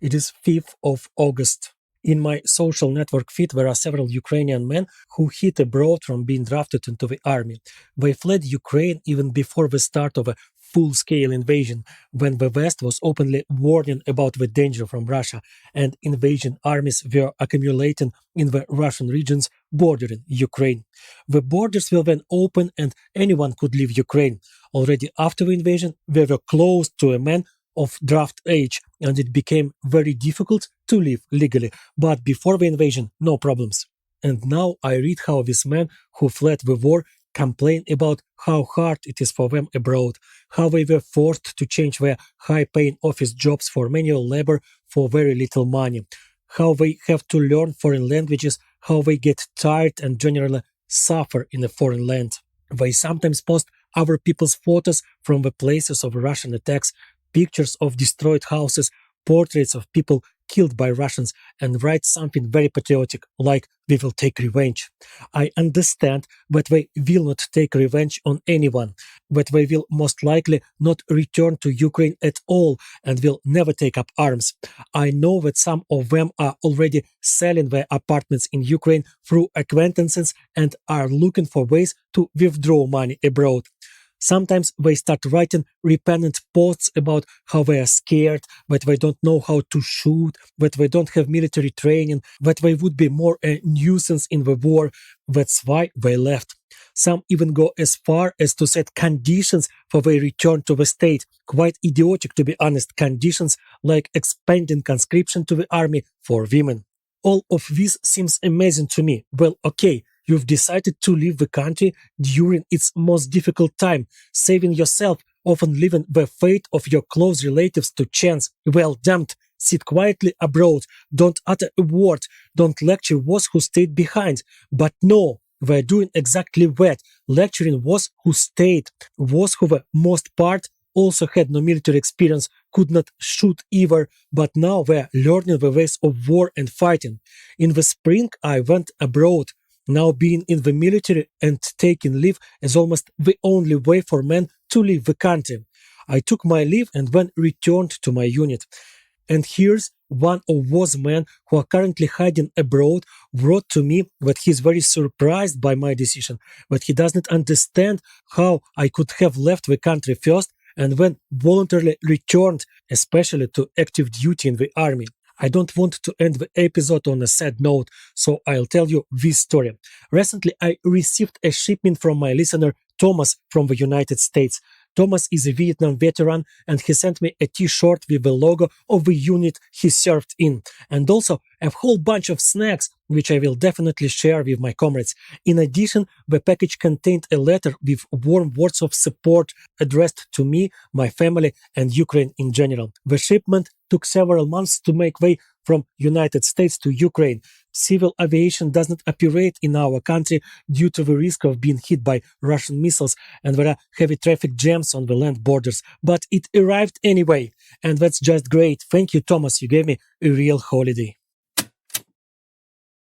It is 5th of August. In my social network feed, there are several Ukrainian men who hid abroad from being drafted into the army. They fled Ukraine even before the start of a full-scale invasion, when the West was openly warning about the danger from Russia, and invasion armies were accumulating in the Russian regions bordering Ukraine. The borders were then open and anyone could leave Ukraine. Already after the invasion, they were closed to a man of draft age, and it became very difficult to live legally. But before the invasion, no problems. And now I read how these men who fled the war complain about how hard it is for them abroad, how they were forced to change their high-paying office jobs for manual labor for very little money, how they have to learn foreign languages, how they get tired and generally suffer in a foreign land. They sometimes post other people's photos from the places of Russian attacks, pictures of destroyed houses, portraits of people killed by Russians, and write something very patriotic like "we will take revenge." I understand that they will not take revenge on anyone, that they will most likely not return to Ukraine at all and will never take up arms. I know that some of them are already selling their apartments in Ukraine through acquaintances and are looking for ways to withdraw money abroad. Sometimes they start writing repentant posts about how they are scared, that they don't know how to shoot, that they don't have military training, that they would be more a nuisance in the war. That's why they left. Some even go as far as to set conditions for their return to the state, quite idiotic to be honest, conditions like expanding conscription to the army for women. All of this seems amazing to me. Well, okay, you've decided to leave the country during its most difficult time, saving yourself, often leaving the fate of your close relatives to chance. Well, damned. Sit quietly abroad, don't utter a word, don't lecture those who stayed behind. But no, they're doing exactly that, lecturing those who stayed, those who, for most part, also had no military experience, could not shoot either, but now they're learning the ways of war and fighting. In the spring, I went abroad. Now being in the military and taking leave is almost the only way for men to leave the country. I took my leave and then returned to my unit. And here's one of those men who are currently hiding abroad wrote to me that he's very surprised by my decision, that he doesn't understand how I could have left the country first and then voluntarily returned, especially to active duty in the army. I don't want to end the episode on a sad note, so I'll tell you this story. Recently, I received a shipment from my listener Thomas from the United States. Thomas is a Vietnam veteran and he sent me a t-shirt with the logo of the unit he served in, and also a whole bunch of snacks which I will definitely share with my comrades. In addition, the package contained a letter with warm words of support addressed to me, my family, and Ukraine in general. The shipment took several months to make way from United States to Ukraine. Civil aviation does not operate in our country due to the risk of being hit by Russian missiles, and there are heavy traffic jams on the land borders. But it arrived anyway, and that's just great. Thank you, Thomas. You gave me a real holiday.